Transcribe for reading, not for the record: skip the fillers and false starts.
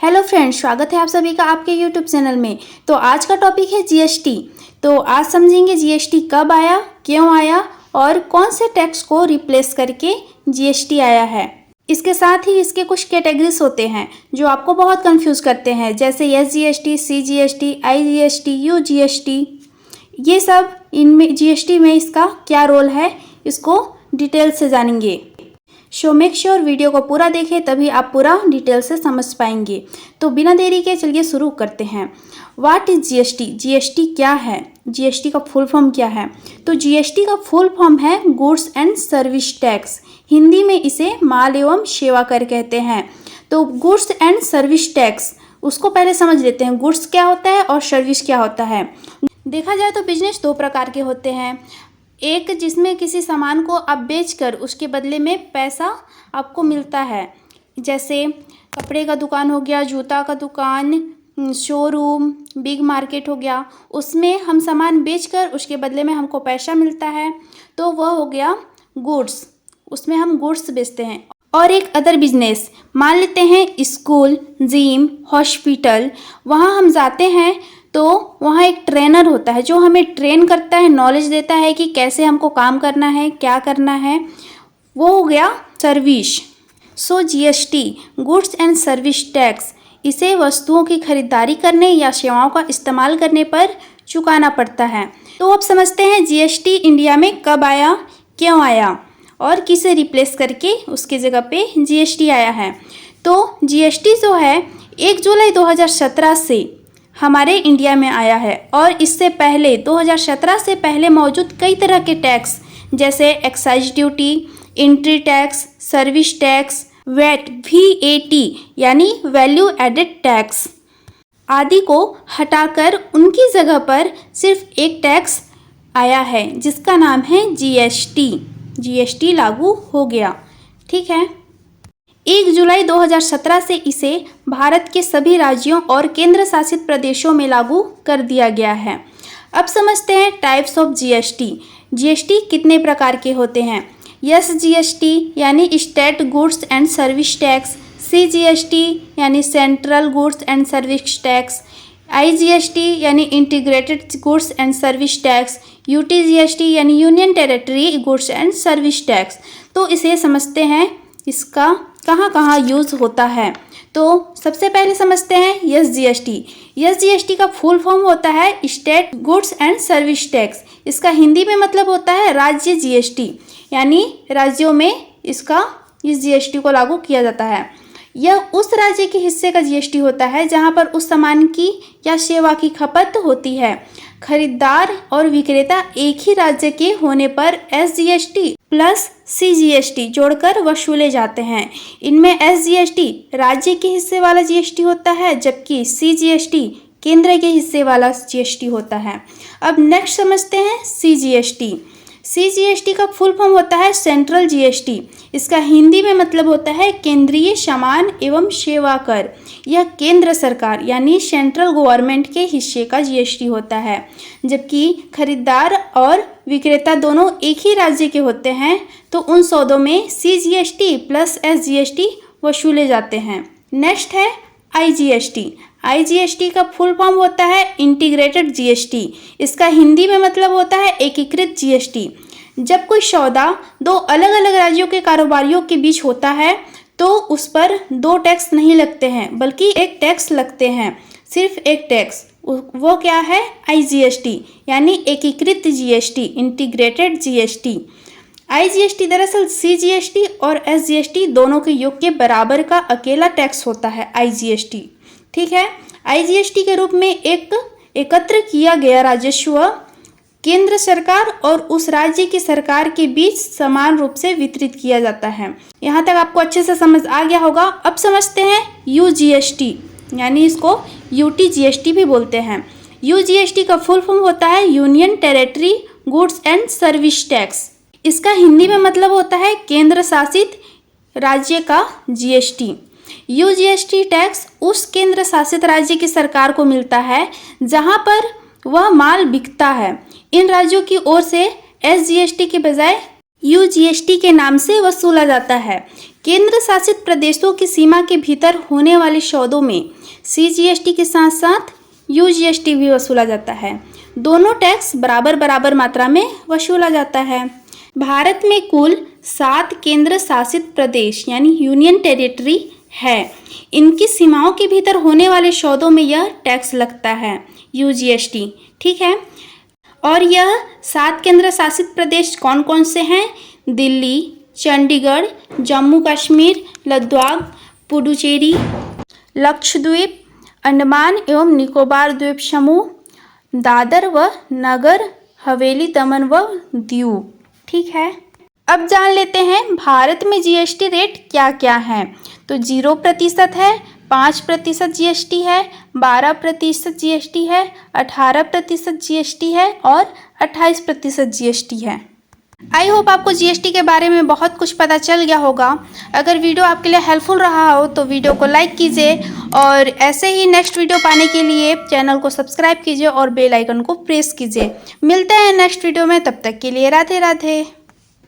Hello friends, स्वागत है आप सभी का आपके यूट्यूब चैनल में। तो आज का टॉपिक है जीएसटी। तो आज समझेंगे जीएसटी कब आया, क्यों आया और कौन से टैक्स को रिप्लेस करके जीएसटी आया है। इसके साथ ही इसके कुछ कैटेगरीज होते हैं जो आपको बहुत कंफ्यूज करते हैं, जैसे एसजीएसटी, सीजीएसटी, आईजीएसटी, यूजीएसटी। ये सब इनमें जीएसटी में इसका क्या रोल है, इसको डिटेल से जानेंगे। सो मेक श्योर वीडियो को पूरा देखें, तभी आप पूरा डिटेल से समझ पाएंगे। तो बिना देरी के चलिए शुरू करते हैं। What is GST? जीएसटी क्या है? जीएसटी का फुल फॉर्म क्या है? तो जीएसटी का फुल फॉर्म है goods and service tax. Hindi में इसे माल एवं सेवा कर कहते हैं। तो गुड्स एंड सर्विस टैक्स, उसको पहले समझ लेते हैं। गुड्स क्या होता है और सर्विस क्या होता है। देखा जाए तो बिजनेस दो प्रकार के होते हैं। एक जिसमें किसी सामान को आप बेचकर उसके बदले में पैसा आपको मिलता है, जैसे कपड़े का दुकान हो गया, जूता का दुकान, शोरूम, बिग मार्केट हो गया। उसमें हम सामान बेचकर उसके बदले में हमको पैसा मिलता है, तो वह हो गया गुड्स। उसमें हम गुड्स बेचते हैं। और एक अदर बिजनेस, मान लेते हैं स्कूल, जिम, हॉस्पिटल, वहाँ हम जाते हैं तो वहाँ एक ट्रेनर होता है जो हमें ट्रेन करता है, नॉलेज देता है कि कैसे हमको काम करना है, क्या करना है। वो हो गया service. So GST, goods and service tax, इसे वस्तुओं की खरीदारी करने या सेवाओं का इस्तेमाल करने पर चुकाना पड़ता है। तो अब समझते हैं जीएसटी इंडिया में कब आया, क्यों आया और किसे रिप्लेस करके उसकी जगह पे जीएसटी आया है। तो जीएसटी जो है 1 जुलाई 2017 से हमारे इंडिया में आया है। और इससे पहले 2017 से पहले मौजूद कई तरह के टैक्स, जैसे excise duty, entry tax, service tax, VAT, V A T यानी वैल्यू एडेड टैक्स आदि को हटाकर उनकी जगह पर सिर्फ एक टैक्स आया है जिसका नाम है जीएसटी। जीएसटी लागू हो गया, ठीक है। 1 जुलाई 2017 से इसे भारत के सभी राज्यों और केंद्र शासित प्रदेशों में लागू कर दिया गया है। अब समझते हैं टाइप्स ऑफ जीएसटी। जीएसटी कितने प्रकार के होते हैं? एसजीएसटी यानी state goods and service tax, CGST यानी central goods and service tax, IGST यानी integrated goods and service tax, UTGST यानी union territory goods and service tax. तो इसे समझते हैं इसका कहाँ कहाँ यूज़ होता है। तो सबसे पहले समझते हैं एसजीएसटी। एसजीएसटी का फुल फॉर्म होता है state goods and service tax. इसका हिंदी में मतलब होता है राज्य जीएसटी, यानी राज्यों में इस जीएसटी को लागू किया जाता है। यह उस राज्य के हिस्से का जीएसटी होता है जहां पर उस सामान की या सेवा की खपत होती है। खरीदार और विक्रेता एक ही राज्य के होने पर एसजीएसटी प्लस सीजीएसटी जोड़कर वसूले जाते हैं। इनमें एसजीएसटी राज्य के हिस्से वाला जीएसटी होता है, जबकि सीजीएसटी केंद्र के हिस्से वाला जीएसटी होता है। अब नेक्स्ट समझते हैं सीजीएसटी। सीजीएसटी का फुल फॉर्म होता है सेंट्रल जीएसटी। इसका हिंदी में मतलब होता है केंद्रीय सामान एवं सेवा कर। यह केंद्र सरकार यानी सेंट्रल गवर्नमेंट के हिस्से का जीएसटी होता है, जबकि खरीदार और विक्रेता दोनों एक ही राज्य के होते हैं, तो उन सौदों में सीजीएसटी प्लस एसजीएसटी वसूले जाते हैं। नेक्स्ट है आईजीएसटी। आईजीएसटी का फुल फॉर्म होता है इंटीग्रेटेड जीएसटी। इसका हिंदी में मतलब होता है एकीकृत जीएसटी। जब कोई सौदा दो अलग अलग राज्यों के कारोबारियों के बीच होता है तो उस पर 2 टैक्स नहीं लगते हैं, बल्कि एक टैक्स लगते हैं, सिर्फ एक टैक्स। वो क्या है? आईजीएसटी यानी एकीकृत जीएसटी, इंटीग्रेटेड जीएसटी। आईजीएसटी दरअसल सीजीएसटी और एसजीएसटी दोनों के योग के बराबर का अकेला टैक्स होता है आईजीएसटी, ठीक है। आईजीएसटी के रूप में एकत्र किया गया राजस्व केंद्र सरकार और उस राज्य की सरकार के बीच समान रूप से वितरित किया जाता है। यहाँ तक आपको अच्छे से समझ आ गया होगा। अब समझते हैं यूजीएसटी, यानी इसको यूटीजीएसटी भी बोलते हैं। यूजीएसटी का फुल फॉर्म होता है union territory goods and service tax. इसका हिंदी में मतलब होता है केंद्र शासित राज्य का जीएसटी। यूजीएसटी टैक्स उस केंद्र शासित राज्य की सरकार को मिलता है जहां पर वह माल बिकता है। इन राज्यों की ओर से एसजीएसटी के बजाय यूजीएसटी के नाम से वसूला जाता है। केंद्र शासित प्रदेशों की सीमा के भीतर होने वाले सौदों में CGST के साथ साथ UGST भी वसूला जाता है। दोनों टैक्स बराबर बराबर मात्रा में वसूला जाता है। भारत में कुल 7 केंद्र शासित प्रदेश यानी यूनियन टेरिटरी है। इनकी सीमाओं के भीतर होने वाले सौदों में यह टैक्स लगता है, UGST। ठीक है, और यह 7 केंद्र शासित प्रदेश कौन कौन से हैं? दिल्ली, चंडीगढ़, जम्मू कश्मीर, लद्दाख, पुडुचेरी, लक्षद्वीप, अंडमान एवं निकोबार द्वीप समूह, दादर व नगर हवेली, दमन व दीव। ठीक है, अब जान लेते हैं भारत में GST रेट क्या क्या है। तो 0% है, 5% GST है, 12% GST है, 18% GST है और 28% GST है। आई होप आपको GST के बारे में बहुत कुछ पता चल गया होगा। अगर वीडियो आपके लिए हेल्पफुल रहा हो तो वीडियो को लाइक कीजिए और ऐसे ही नेक्स्ट वीडियो पाने के लिए चैनल को सब्सक्राइब कीजिए और बेल आइकन को प्रेस कीजिए। मिलते हैं नेक्स्ट वीडियो में, तब तक के लिए राधे राधे।